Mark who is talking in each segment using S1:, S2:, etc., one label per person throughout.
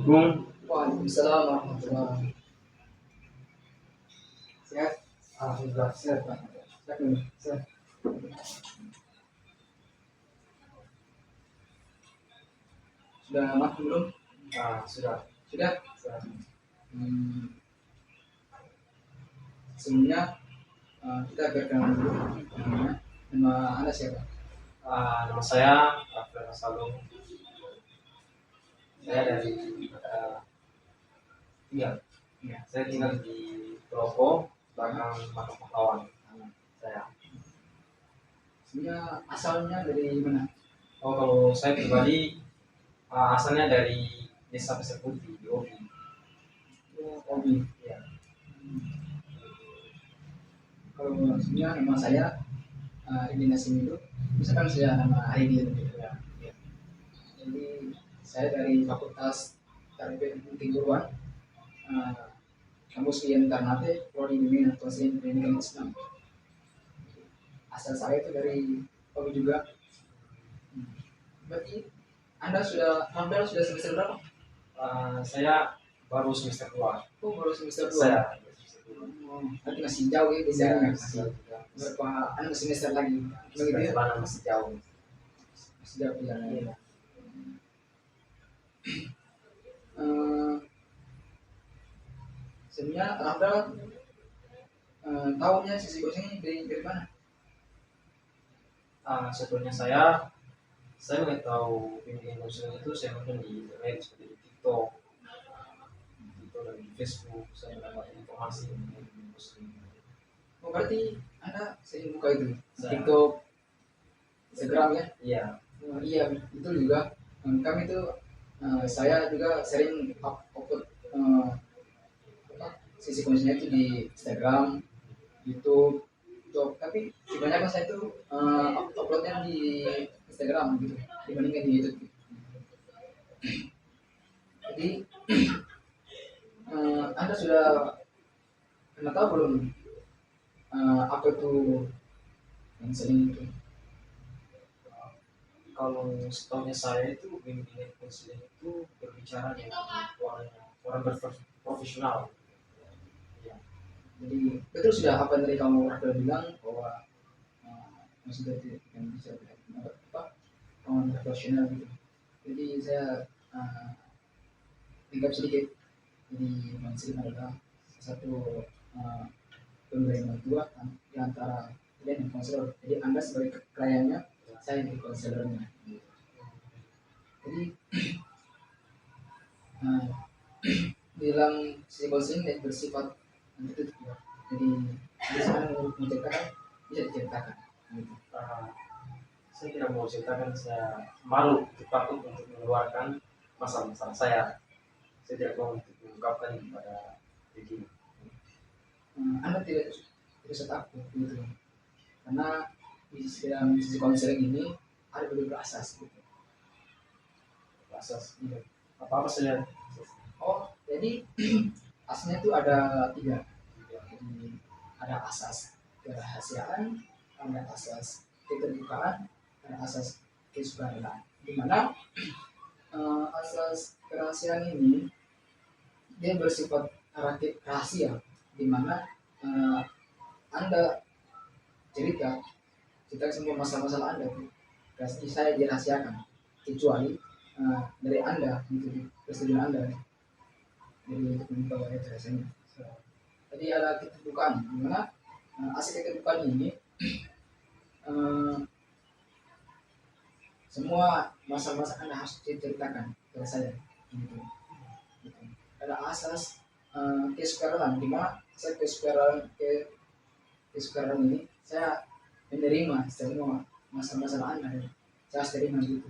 S1: Waalaikumsalam warahmatullahi. Sehat? Alhamdulillah sehat Pak. Sehat nih, sehat. Sudah makan belum?
S2: Sudah.
S1: Sudah?
S2: Sudah.
S1: Hmm, Sebelumnya kita berkenalan dulu. Nama Anda siapa?
S2: Nama saya Rafael Salung. Saya dari tinggal.
S1: Ya.
S2: Saya tinggal di Provo, belakang Makam Pahlawan. Saya.
S1: Sebenarnya asalnya dari mana?
S2: Kalau saya pribadi asalnya dari Desa Pasir Putih di Obi.
S1: Obi.
S2: Ya.
S1: Kalau sebenarnya nama saya Ibn Nasim itu, misalkan saya nama Aidil gitu ya. Jadi saya dari Fakultas Tarbiyah dan Keguruan, kampus UIN Ternate, Prodi Bimbingan Konseling Pendidikan Islam. Asal saya itu dari Obi juga. Berarti Anda sudah semester berapa?
S2: Saya baru semester 2.
S1: Oh, baru semester 2.
S2: Saya
S1: Nanti masih jauh ya bedanya.
S2: masih
S1: Berapa Anda semester lagi? Begitu ya?
S2: masih jauh.
S1: Masih jauh perjalanan.
S2: Iya.
S1: Sebenarnya Rafael tahunya sisi ini dari mana?
S2: Sebetulnya saya nggak tahu bimbingan konseling itu saya nonton di internet seperti di TikTok dan di Facebook. Saya mendapat informasi mengenai bimbingan konseling.
S1: Oh, berarti Anda sering buka itu
S2: Saya.
S1: TikTok, Instagram ya?
S2: Iya.
S1: Iya, itu juga. Kami itu saya juga sering upload sisi konseling itu di Instagram, YouTube, TikTok. Tapi kebanyakan saya itu uploadnya di Instagram gitu dibandingkan di YouTube. Jadi Anda sudah pernah tahu belum apa itu konseling itu?
S2: Kalau setahunya saya itu bimbingan konseling itu berbicara dengan orang berprofesional. Ya.
S1: Jadi betul sudah apa yang tadi kamu sudah bilang bahwa maksudnya yang bisa apa orang profesional gitu. Jadi saya tingkat sedikit. Jadi konseling adalah satu pemberi bantuan di antara kalian dan konselor. Jadi Anda sebagai kliennya, saya jadi konselornya. Jadi bilang si konseling dan bersifat tertutup ya. Jadi bisa menceritakan, bisa diceritakan. Gitu.
S2: Saya tidak mau ceritakan, saya malu, takut untuk mengeluarkan masalah-masalah saya. Saya tidak mau untuk mengungkapkan kepada begini.
S1: Anda tidak usah takut gitu, karena di dalam sisi konseling ini ada beberapa asas gitu.
S2: Asas apa saja.
S1: Oh, jadi asasnya itu ada 3. Jadi ada asas kerahasiaan, ada asas keterbukaan, ada asas kesukarela. Di mana asas kerahasiaan ini dia bersifat rahasia, di mana Anda cerita semua masalah-masalah Anda tuh saya dirahasiakan kecuali dari Anda gitu, persetujuan Anda. Jadi untuk membawa itu rasanya. Jadi ada keterbukaan, di mana asas keterbukaan ini semua masa-masa Anda harus diceritakan kepada saya. Gitu. Ada asas kesukaran, di mana saya kesukaran ini saya menerima semua masalah Anda. Saya harus terima gitu.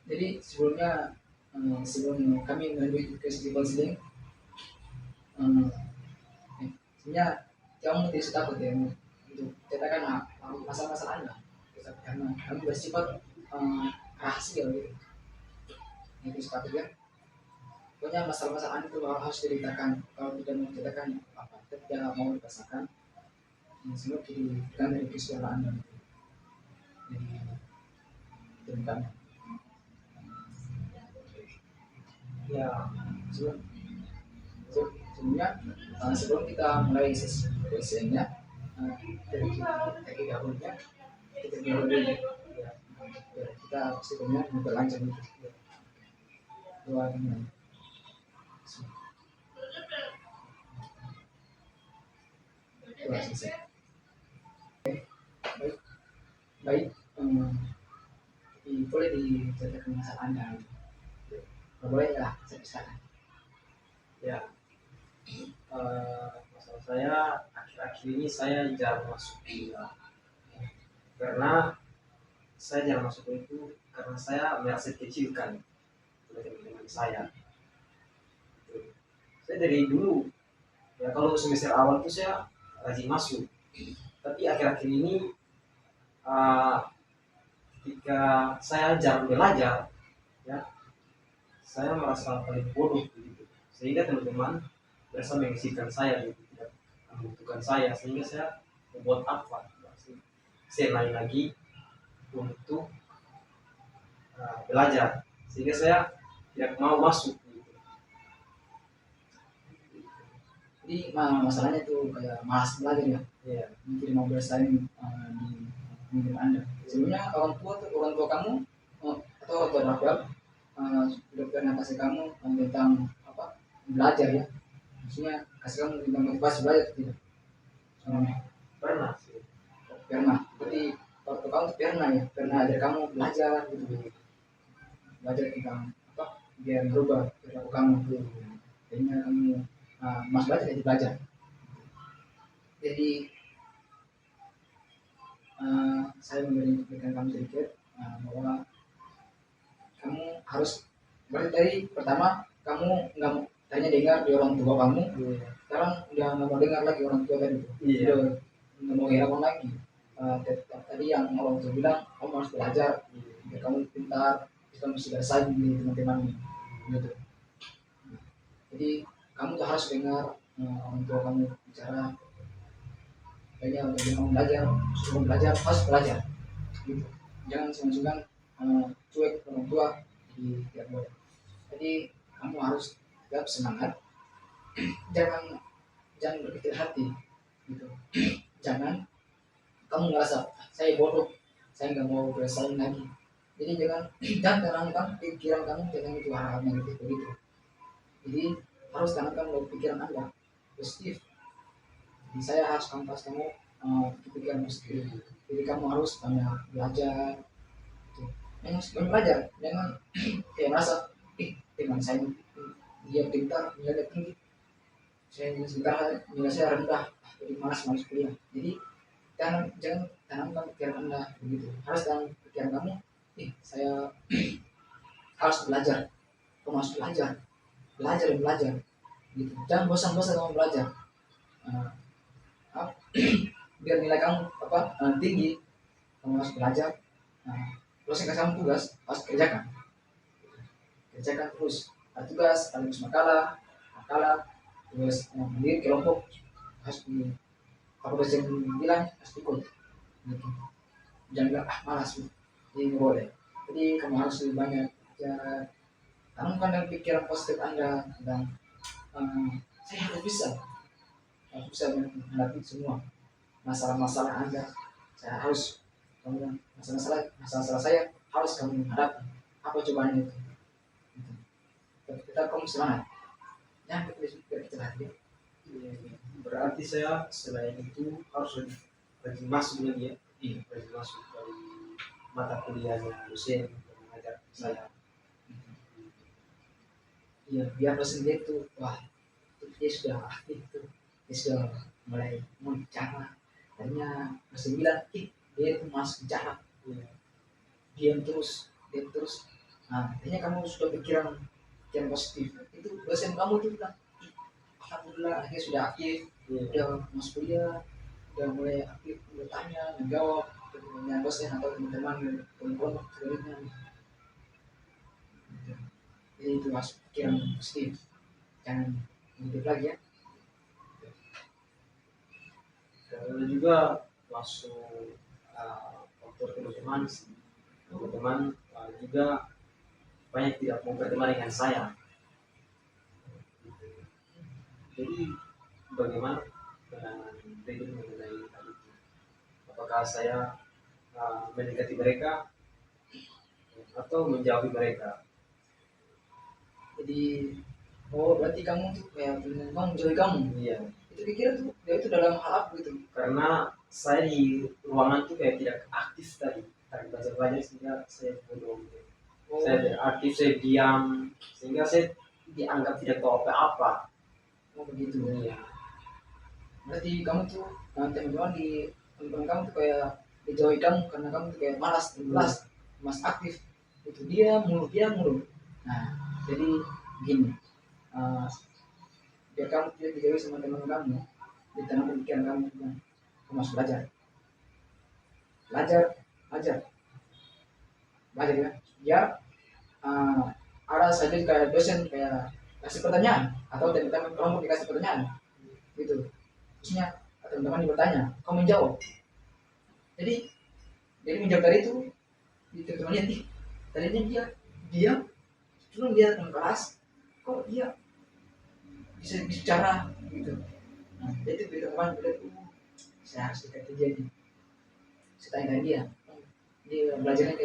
S1: Jadi sebelumnya sebelum kami menuju ke sisi konseling, sebenarnya kamu tidak takut ya untuk katakan masalah Anda, karena kami bersifat rahasia gitu. Itu sepatu ya. Pokoknya masalah Anda itu harus diceritakan. Kalau tidak mau ceritakan apa, tidak mau dipaksakan, semua diberikan dari kesukaan Anda. Jadi demikian.
S2: Ya,
S1: sebelum sebelumnya sebelum kita mulai sesi dosennya terlebih dahulunya kita dulu ya, ya, kita sebelumnya berlanjut gitu dua ini dua sesi baik baik boleh diceritakan masalah anda boleh lah saya silakan.
S2: ya. Masalah saya akhir-akhir ini saya jarang masuk kuliah karena saya jarang masuk kuliah itu karena saya merasa dikecilkan oleh teman-teman saya. Saya dari dulu ya kalau semester awal itu saya rajin masuk, tapi akhir-akhir ini uh, ketika saya jarang belajar, ya saya merasa paling bodoh begitu. Sehingga teman-teman berasa mengisihkan saya gitu, tidak membutuhkan saya, sehingga saya membuat apa? Saya lain lagi untuk belajar, sehingga saya tidak mau masuk. Gitu.
S1: Jadi masalahnya tuh kayak malas belajar ya.
S2: Yeah.
S1: Mungkin mau bersaing di mungkin anda. Sebelumnya orang tua kamu atau orang tua Rafael sudah pernah kasih kamu tentang apa belajar ya. Maksudnya kasih kamu tentang motivasi belajar tidak?
S2: Pernah sih.
S1: Pernah. Berarti waktu kamu tuh pernah ya, pernah ajar kamu belajar gitu. Belajar tentang apa biar berubah perilaku kamu tuh. Jadinya kamu mas belajar jadi belajar. Jadi saya memberikan kamu sedikit bahwa kamu harus berarti dari pertama kamu nggak tanya dengar di orang tua kamu, sekarang udah nggak mau dengar lagi orang tua tadi, udah nggak mau heran lagi. Tadi yang orang tua bilang kamu harus belajar, biar kamu pintar, bisa kamu sudah bersaing di teman-teman gitu. Jadi kamu tuh harus dengar orang tua kamu bicara, kayaknya untuk kamu belajar, sebelum belajar harus belajar, gitu. Jangan sungkan cuek orang tua di tidak boleh. Jadi kamu harus tetap semangat, jangan berkecil hati, gitu. Jangan kamu ngerasa saya bodoh, saya nggak mau bersaing lagi. Jadi jangan tanamkan pikiran kamu tentang itu hal-hal negatif begitu. Jadi harus tanamkan pikiran anda positif. Jadi saya harus kampas kamu pikiran positif. Jadi kamu harus banyak belajar. Jangan belajar, jangan kayak merasa teman saya dia pintar, dia tinggi, saya sebentar nilai saya rendah, jadi malas kuliah. Jadi jangan tanamkan pikiran anda begitu. Harus tanam pikiran kamu, saya harus belajar, kamu harus belajar, dan belajar, gitu. Jangan bosan-bosan kamu belajar. Biar nilai kamu tinggi, kamu harus belajar. Terus yang kasih kamu tugas harus kerjakan terus. Tugas sekaligus makalah, tugas mandiri kelompok harus di apa dosen bilang harus ikut. Gitu. Jangan bilang malas gitu. Jadi nggak boleh. Jadi kamu harus lebih banyak tanamkan dalam pikiran positif anda tentang saya harus bisa menghadapi semua masalah-masalah anda. Saya harus kemudian masalah saya harus kamu hadapi. Apa cobaan itu? Kita kamu semangat. Jangan berkecil hati.
S2: Berarti saya selain itu harus rajin masuk lagi ya. Rajin masuk dari mata kuliahnya dosen yang mengajar saya.
S1: Iya, biar dosen dia tuh wah dia sudah aktif tuh, dia sudah mulai bicara. Tadinya dosen bilang dia itu masuk bicara, diam terus. Artinya kamu sudah pikiran positif. Itu dosen kamu tuh bilang, alhamdulillah akhirnya sudah aktif, udah masuk kuliah, udah mulai aktif bertanya, menjawab dengan dosen atau teman-teman sebaliknya. Jadi itu harus pikiran positif, jangan negatif lagi ya.
S2: Lalu juga masuk faktor teman-teman juga banyak tidak mau berteman dengan saya. Jadi bagaimana pandangan Freddy mengenai hal itu? Apakah saya mendekati mereka atau menjauhi mereka?
S1: Jadi oh berarti kamu tuh kayak temen kamu menjauhi kamu.
S2: Iya,
S1: Itu pikir tuh dia itu dalam hal apa gitu?
S2: karena saya di ruangan tuh kayak tidak aktif tadi, tadi belajar sehingga saya bodoh.
S1: Oh,
S2: Saya tidak aktif, saya diam, sehingga saya dianggap tidak tahu apa-apa.
S1: oh begitu.
S2: Iya,
S1: Berarti kamu tuh teman-teman di teman kamu tuh kayak dijauhi kamu karena kamu tuh kayak malas aktif. Itu dia mulu. Nah, jadi gini, eh, biar kamu tidak dijauhi sama teman kamu, ditanam pemikiran kamu juga. Kamu harus belajar, belajar, belajar, belajar ya. Ya, eh, ada saja kayak dosen kayak kasih pertanyaan atau teman-teman kelompok dikasih pertanyaan, gitu. Maksudnya teman-teman bertanya, kamu menjawab. Jadi menjawab dari itu, teman-teman lihat nih, tadinya dia cuma dia dalam kelas, kok dia bisa bicara gitu. Nah, itu teman bilang, saya harus dekati dia nih. Saya tanya dia, belajarnya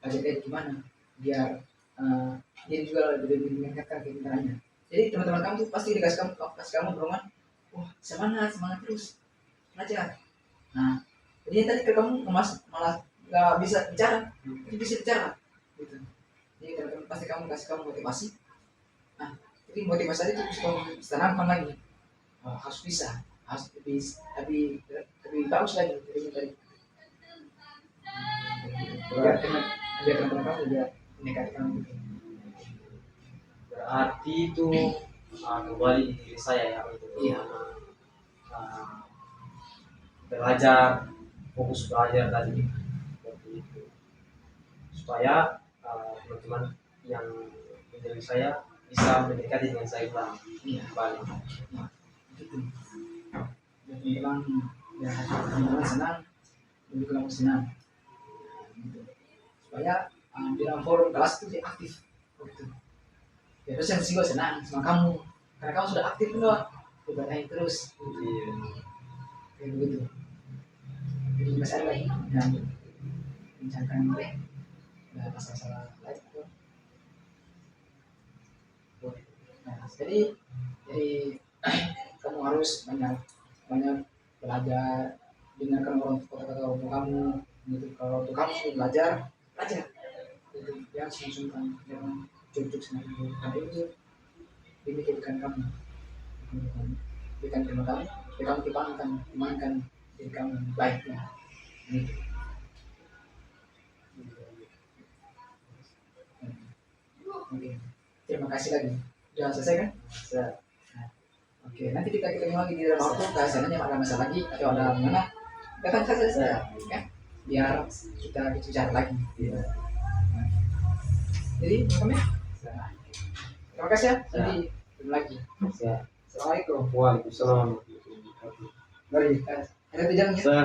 S1: kayak gimana, biar eh, dia juga lebih meningkatkan kepintarannya. Jadi teman-teman kamu tuh pasti kasih kamu dorongan, wah semangat terus belajar. Nah, jadi tadi ke kamu malah nggak bisa bicara, tapi bisa bicara, gitu. Jadi teman-teman pasti kasih kamu motivasi. Nah, jadi motivasi tadi itu bisa kamu tanamkan lagi. Harus bisa, harus lebih bagus lagi dari yang tadi. Biar teman-teman kamu juga meningkatkan kamu gitu.
S2: berarti itu kembali di diri saya ya untuk
S1: Iya.
S2: uh, belajar, fokus belajar tadi seperti itu, supaya teman-teman yang menjadi saya bisa mendekati dengan saya
S1: Iya.
S2: kembali.
S1: Nah, gitu. Biar teman-teman senang, juga kamu senang. Gitu. Supaya di dalam forum kelas itu dia aktif, gitu. Ya dosen juga senang sama kamu, karena kamu sudah aktif loh, bertanya terus, gitu.
S2: Iya.
S1: Kayak begitu. Jadi masih ada lagi yang bincangkan masalah lain itu. Nah, jadi kamu harus banyak belajar, dengarkan kata-kata orang tua kamu, gitu. Kalau orang tua kamu sudah belajar, gitu. Jangan sungkan, jangan cucuk sama ibu, karena itu dimikirkan kamu, berikan terima kamu, biar kamu kembangkan diri kamu baiknya, gitu. Oke, terima kasih lagi. Sudah selesai kan?
S2: Saya,
S1: Nah, oke, nanti kita ketemu lagi di dalam waktu. Kesannya ada masalah lagi atau ada mana? Datang saja, ya. Biar kita bicara lagi.
S2: iya.
S1: Jadi, kami. Nah, terima kasih ya.
S2: Ya.
S1: Jadi, ketemu lagi.
S2: Saya.
S1: Assalamualaikum.
S2: Waalaikumsalam.
S1: Mari, ada 3 jam ya.
S2: Saya